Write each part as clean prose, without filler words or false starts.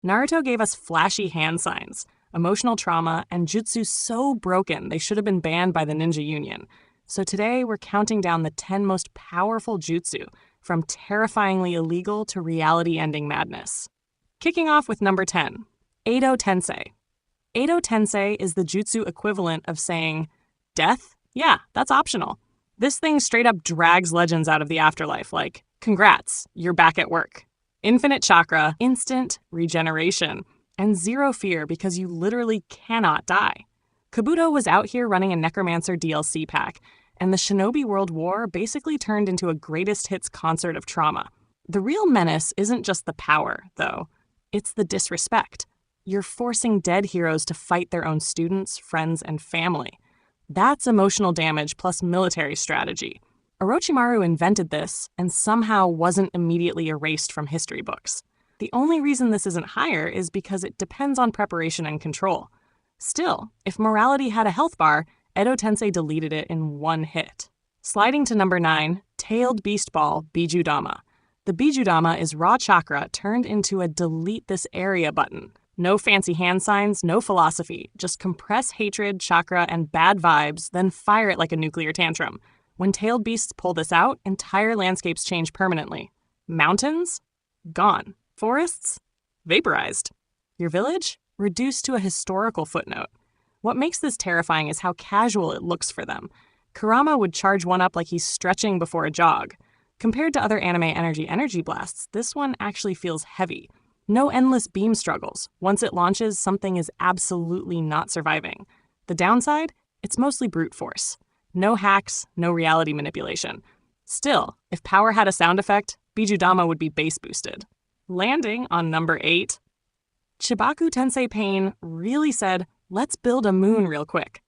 Naruto gave us flashy hand signs, emotional trauma, and jutsu so broken they should have been banned by the Ninja Union. So today we're counting down the 10 most powerful jutsu, from terrifyingly illegal to reality-ending madness. Kicking off with number 10, Edo Tensei. Edo Tensei is the jutsu equivalent of saying, death? Yeah, that's optional. This thing straight up drags legends out of the afterlife, like, congrats, you're back at work. Infinite chakra, instant regeneration, and zero fear because you literally cannot die. Kabuto was out here running a Necromancer DLC pack, and the Shinobi World War basically turned into a greatest hits concert of trauma. The real menace isn't just the power, though. It's the disrespect. You're forcing dead heroes to fight their own students, friends, and family. That's emotional damage plus military strategy. Orochimaru invented this and somehow wasn't immediately erased from history books. The only reason this isn't higher is because it depends on preparation and control. Still, if morality had a health bar, Edo Tensei deleted it in one hit. Sliding to number 9, Tailed Beast Ball Bijudama. The Bijudama is raw chakra turned into a delete this area button. No fancy hand signs, no philosophy. Just compress hatred, chakra, and bad vibes, then fire it like a nuclear tantrum. When tailed beasts pull this out, entire landscapes change permanently. Mountains? Gone. Forests? Vaporized. Your village? Reduced to a historical footnote. What makes this terrifying is how casual it looks for them. Kurama would charge one up like he's stretching before a jog. Compared to other anime energy blasts, this one actually feels heavy. No endless beam struggles. Once it launches, something is absolutely not surviving. The downside? It's mostly brute force. No hacks, no reality manipulation. Still, if power had a sound effect, Bijudama would be bass boosted. Landing on number 8, Chibaku Tensei Pain really said, let's build a moon real quick.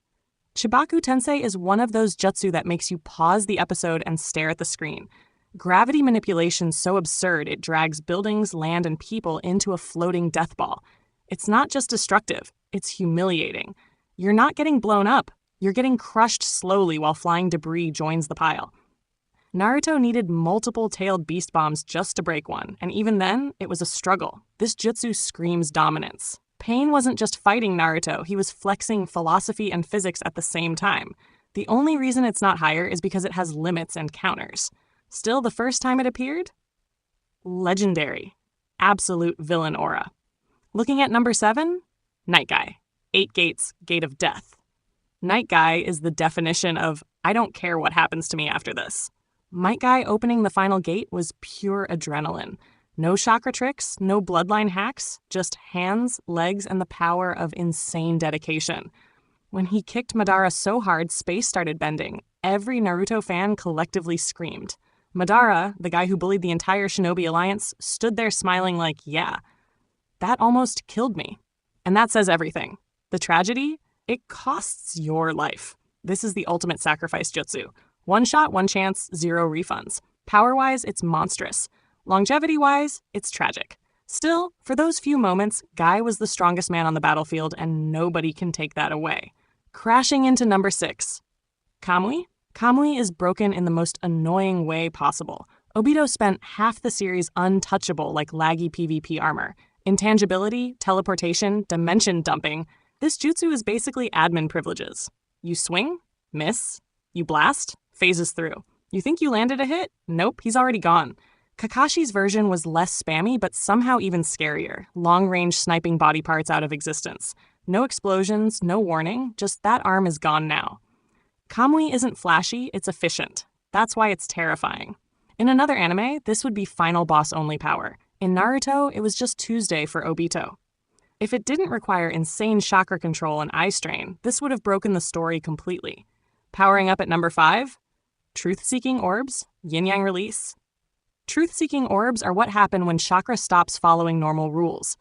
Chibaku Tensei is one of those jutsu that makes you pause the episode and stare at the screen. Gravity manipulation so absurd it drags buildings, land, and people into a floating death ball. It's not just destructive, it's humiliating. You're not getting blown up, you're getting crushed slowly while flying debris joins the pile. Naruto needed multiple tailed beast bombs just to break one, and even then, it was a struggle. This jutsu screams dominance. Pain wasn't just fighting Naruto, he was flexing philosophy and physics at the same time. The only reason it's not higher is because it has limits and counters. Still, the first time it appeared? Legendary. Absolute villain aura. Looking at number 7? Night Guy. 8 gates, gate of death. Night Guy is the definition of, I don't care what happens to me after this. Night Guy opening the final gate was pure adrenaline. No chakra tricks, no bloodline hacks, just hands, legs, and the power of insane dedication. When he kicked Madara so hard, space started bending. Every Naruto fan collectively screamed. Madara, the guy who bullied the entire Shinobi Alliance, stood there smiling like, yeah. That almost killed me. And that says everything. The tragedy? It costs your life. This is the ultimate sacrifice jutsu. One shot, one chance, 0 refunds. Power-wise, it's monstrous. Longevity-wise, it's tragic. Still, for those few moments, Guy was the strongest man on the battlefield, and nobody can take that away. Crashing into number 6. Kamui? Kamui is broken in the most annoying way possible. Obito spent half the series untouchable like laggy PvP armor. Intangibility, teleportation, dimension dumping. This jutsu is basically admin privileges. You swing, miss, you blast, phases through. You think you landed a hit? Nope, he's already gone. Kakashi's version was less spammy, but somehow even scarier. Long-range sniping body parts out of existence. No explosions, no warning, just that arm is gone now. Kamui isn't flashy, it's efficient. That's why it's terrifying. In another anime, this would be final boss-only power. In Naruto, it was just Tuesday for Obito. If it didn't require insane chakra control and eye strain, this would have broken the story completely. Powering up at number 5, Truth-Seeking Orbs, Yin-Yang Release. Truth-Seeking Orbs are what happen when chakra stops following normal rules.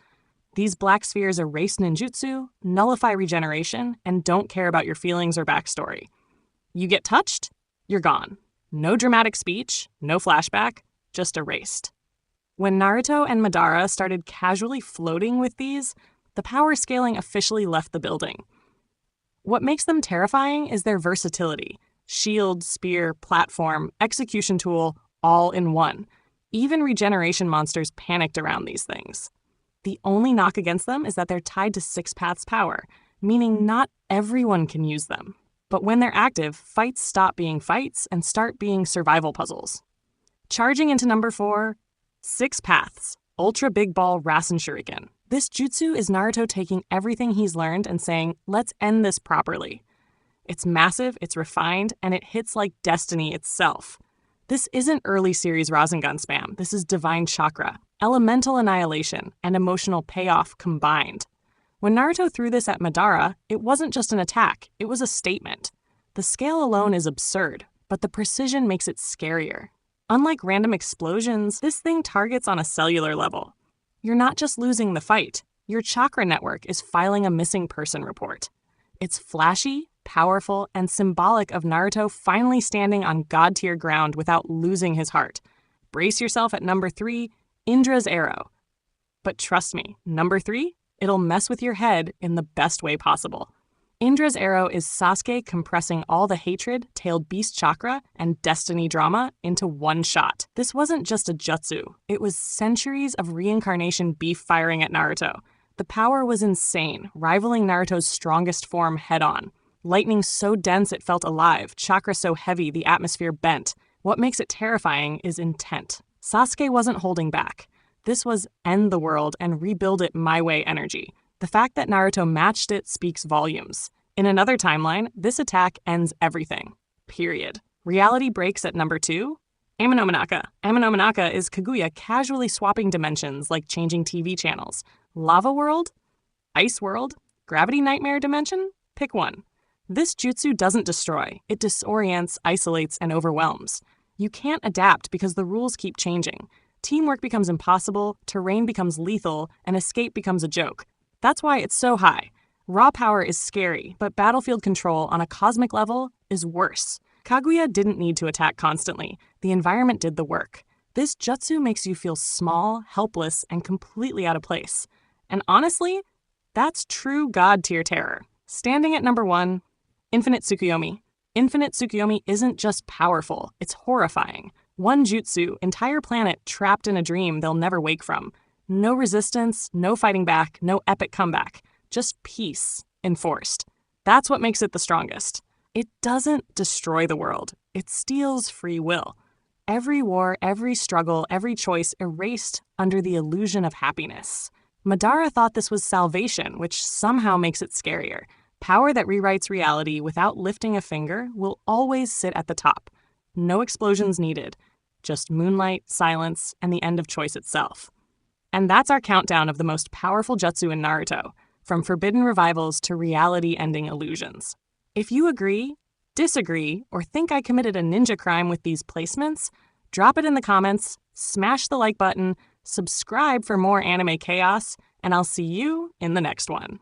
These black spheres erase ninjutsu, nullify regeneration, and don't care about your feelings or backstory. You get touched, you're gone. No dramatic speech, no flashback, just erased. When Naruto and Madara started casually floating with these, the power scaling officially left the building. What makes them terrifying is their versatility. Shield, spear, platform, execution tool, all in one. Even regeneration monsters panicked around these things. The only knock against them is that they're tied to SixPaths power, meaning not everyone can use them. But when they're active, fights stop being fights and start being survival puzzles. Charging into number 4, SixPaths, Ultra Big Ball Rasen Shuriken. This jutsu is Naruto taking everything he's learned and saying, let's end this properly. It's massive, it's refined, and it hits like destiny itself. This isn't early series Rasengan spam. This is divine chakra, elemental annihilation, and emotional payoff combined. When Naruto threw this at Madara, it wasn't just an attack, it was a statement. The scale alone is absurd, but the precision makes it scarier. Unlike random explosions, this thing targets on a cellular level. You're not just losing the fight, your chakra network is filing a missing person report. It's flashy, powerful, and symbolic of Naruto finally standing on god-tier ground without losing his heart. Brace yourself at number 3, Indra's Arrow. But trust me, number 3? It'll mess with your head in the best way possible. Indra's Arrow is Sasuke compressing all the hatred, tailed beast chakra, and destiny drama into one shot. This wasn't just a jutsu. It was centuries of reincarnation beef firing at Naruto. The power was insane, rivaling Naruto's strongest form head-on. Lightning so dense it felt alive, chakra so heavy the atmosphere bent. What makes it terrifying is intent. Sasuke wasn't holding back. This was end the world and rebuild it my way energy. The fact that Naruto matched it speaks volumes. In another timeline, this attack ends everything. Period. Reality breaks at number 2. Amenominaka. Amenominaka is Kaguya casually swapping dimensions like changing TV channels. Lava world? Ice world? Gravity nightmare dimension? Pick one. This jutsu doesn't destroy. It disorients, isolates, and overwhelms. You can't adapt because the rules keep changing. Teamwork becomes impossible, terrain becomes lethal, and escape becomes a joke. That's why it's so high. Raw power is scary, but battlefield control on a cosmic level is worse. Kaguya didn't need to attack constantly. The environment did the work. This jutsu makes you feel small, helpless, and completely out of place. And honestly, that's true god-tier terror. Standing at number 1, Infinite Tsukuyomi. Infinite Tsukuyomi isn't just powerful, it's horrifying. One jutsu, entire planet trapped in a dream they'll never wake from. No resistance, no fighting back, no epic comeback. Just peace, enforced. That's what makes it the strongest. It doesn't destroy the world. It steals free will. Every war, every struggle, every choice erased under the illusion of happiness. Madara thought this was salvation, which somehow makes it scarier. Power that rewrites reality without lifting a finger will always sit at the top. No explosions needed. Just moonlight, silence, and the end of choice itself. And that's our countdown of the most powerful jutsu in Naruto, from forbidden revivals to reality-ending illusions. If you agree, disagree, or think I committed a ninja crime with these placements, drop it in the comments, smash the like button, subscribe for more anime chaos, and I'll see you in the next one.